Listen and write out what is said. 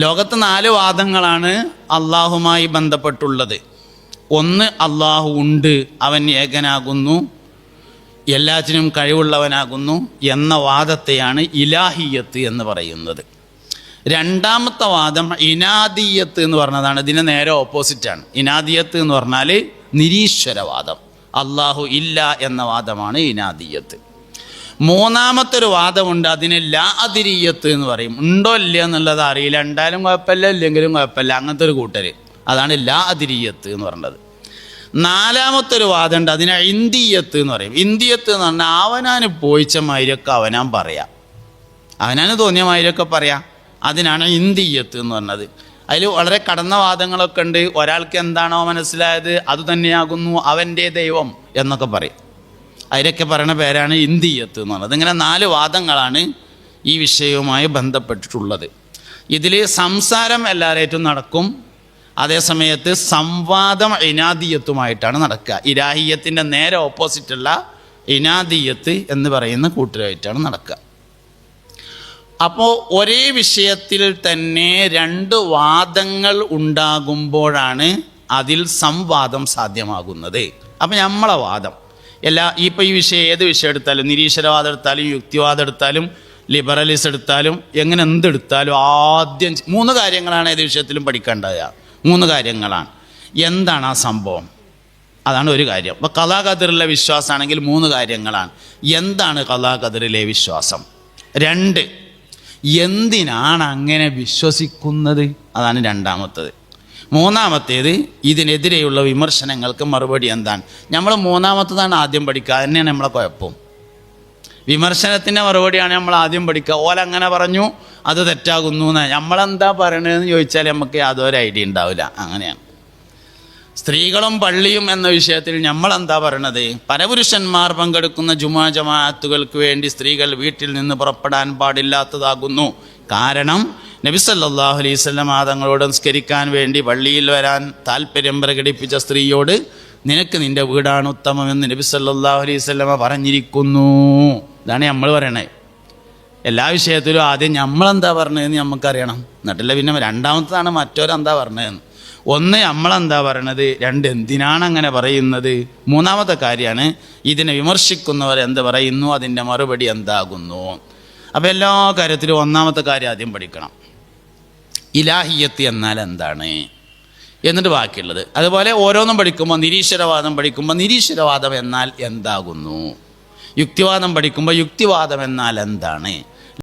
ലോകത്ത് 4 വാദങ്ങളാണ് അള്ളാഹുമായി ബന്ധപ്പെട്ടുള്ളത്. ഒന്ന്, അള്ളാഹു ഉണ്ട്, അവൻ ഏകനാകുന്നു, എല്ലാറ്റിനും കഴിവുള്ളവനാകുന്നു എന്ന വാദത്തെയാണ് ഇലാഹിയത്ത് എന്ന് പറയുന്നത്. രണ്ടാമത്തെ വാദം ഇനാദിയത്ത് എന്ന് പറഞ്ഞതാണ്. ഇതിന് നേരെ ഓപ്പോസിറ്റാണ്. ഇനാദിയത്ത് എന്ന് പറഞ്ഞാൽ നിരീശ്വരവാദം, അള്ളാഹു ഇല്ല എന്ന വാദമാണ് ഇനാദിയത്ത്. മൂന്നാമത്തെ ഒരു വാദമുണ്ട്, അതിന് ലാ അദിരിയത്ത് എന്ന് പറയും. ഉണ്ടോ ഇല്ല എന്നുള്ളത് അറിയില്ല, ഉണ്ടായാലും കുഴപ്പമില്ല ഇല്ലെങ്കിലും കുഴപ്പമില്ല, അങ്ങനത്തെ ഒരു കൂട്ടർ. അതാണ് ലാ അദിരിയത്ത് എന്ന് പറഞ്ഞത്. നാലാമത്തെ ഒരു വാദമുണ്ട്, അതിന് ഇന്ദിയത്ത് എന്ന് പറയും. ഇന്ദിയത്ത് എന്ന് പറഞ്ഞാൽ അവനാന് പോയിച്ച മാതിരിയൊക്കെ അവനാൻ പറയാം, അവനാന് തോന്നിയ മാതിരിയൊക്കെ പറയാം. അതിനാണ് ഇന്ദിയത്ത് എന്ന് പറഞ്ഞത്. അതിൽ വളരെ കടന്ന വാദങ്ങളൊക്കെ ഉണ്ട്. ഒരാൾക്ക് എന്താണോ മനസ്സിലായത് അത് തന്നെയാകുന്നു അവൻ്റെ ദൈവം എന്നൊക്കെ പറയും. അതിലൊക്കെ പറയുന്ന പേരാണ് ഇന്ദിയത്ത് എന്ന് പറഞ്ഞത്. ഇങ്ങനെ 4 വാദങ്ങളാണ് ഈ വിഷയവുമായി ബന്ധപ്പെട്ടിട്ടുള്ളത്. ഇതിൽ സംസാരം എല്ലാവരേറ്റും നടക്കും, അതേസമയത്ത് സംവാദം ഇനാദിയത്തുമായിട്ടാണ് നടക്കുക. ഇലാഹിയത്തിൻ്റെ നേരെ ഓപ്പോസിറ്റുള്ള ഇനാദിയത്ത് എന്ന് പറയുന്ന കൂട്ടരായിട്ടാണ് നടക്കുക. അപ്പോൾ ഒരേ വിഷയത്തിൽ തന്നെ 2 വാദങ്ങൾ ഉണ്ടാകുമ്പോഴാണ് അതിൽ സംവാദം സാധ്യമാകുന്നത്. അപ്പം നമ്മളെ വാദം ഇപ്പോൾ ഈ വിഷയം ഏത് വിഷയം എടുത്താലും, നിരീശ്വരവാദം എടുത്താലും, യുക്തിവാദം എടുത്താലും, ലിബറലിസം എടുത്താലും, എങ്ങനെ എന്തെടുത്താലും ആദ്യം 3 കാര്യങ്ങളാണ് ഏത് വിഷയത്തിലും പഠിക്കേണ്ടത്. 3 കാര്യങ്ങളാണ്. എന്താണ് ആ സംഭവം? അതാണ് ഒരു കാര്യം. അപ്പോൾ ഖദാ ഖദറിലെ വിശ്വാസമാണെങ്കിൽ 3 കാര്യങ്ങളാണ്. എന്താണ് ഖദാ ഖദറിലെ വിശ്വാസം? 2, എന്തിനാണ് അങ്ങനെ വിശ്വസിക്കുന്നത്? അതാണ് രണ്ടാമത്തേത്. മൂന്നാമത്തേത്, ഇതിനെതിരെയുള്ള വിമർശനങ്ങൾക്ക് മറുപടി എന്താണ്? നമ്മൾ മൂന്നാമത്തതാണ് ആദ്യം പഠിക്കുക. തന്നെയാണ് നമ്മളെ കുഴപ്പം. വിമർശനത്തിൻ്റെ മറുപടിയാണ് നമ്മൾ ആദ്യം പഠിക്കുക. ഓലങ്ങനെ പറഞ്ഞു, അത് തെറ്റാകുന്നു എന്ന്. നമ്മളെന്താ പറയണതെന്ന് ചോദിച്ചാൽ നമുക്ക് യാതൊരു ഐഡിയ ഉണ്ടാവില്ല. അങ്ങനെയാണ്. സ്ത്രീകളും പള്ളിയും എന്ന വിഷയത്തിൽ നമ്മളെന്താ പറയണത്? പരപുരുഷന്മാർ പങ്കെടുക്കുന്ന ജുമാ ജമാഅത്തുകൾക്ക് വേണ്ടി സ്ത്രീകൾ വീട്ടിൽ നിന്ന് പുറപ്പെടാൻ പാടില്ലാത്തതാകുന്നു. കാരണം നബി സല്ലല്ലാഹു അലൈഹി വസല്ലം തങ്ങളോട് നിസ്കരിക്കാൻ വേണ്ടി പള്ളിയിൽ വരാൻ താല്പര്യം പ്രകടിപ്പിച്ച സ്ത്രീയോട് നിനക്ക് നിൻ്റെ വീടാണ് ഉത്തമമെന്ന് നബി സല്ലല്ലാഹു അലൈഹി വസല്ലം പറഞ്ഞിരിക്കുന്നു. ഇതാണ് നമ്മൾ പറയണത്. എല്ലാ വിഷയത്തിലും ആദ്യം നമ്മളെന്താ പറഞ്ഞതെന്ന് നമുക്കറിയണം, എന്നിട്ടല്ല പിന്നെ രണ്ടാമത്തതാണ് മറ്റോരെന്താ പറഞ്ഞതെന്ന്. 1, നമ്മളെന്താ പറയണത്, 2, എന്തിനാണ് അങ്ങനെ പറയുന്നത്, 3ാമത്തെ കാര്യമാണ് ഇതിനെ വിമർശിക്കുന്നവർ എന്ത് പറയുന്നു, അതിൻ്റെ മറുപടി എന്താകുന്നു. അപ്പോൾ എല്ലാ കാര്യത്തിലും 1ാമത്തെ കാര്യം ആദ്യം പഠിക്കണം. ഇലാഹിയത്ത് എന്നാൽ എന്താണ്, എന്നിട്ട് ബാക്കിയുള്ളത്. അതുപോലെ ഓരോന്നും പഠിക്കുമ്പോൾ നിരീശ്വരവാദം പഠിക്കുമ്പോൾ നിരീശ്വരവാദം എന്നാൽ എന്താകുന്നു, യുക്തിവാദം പഠിക്കുമ്പോൾ യുക്തിവാദം എന്നാൽ എന്താണ്,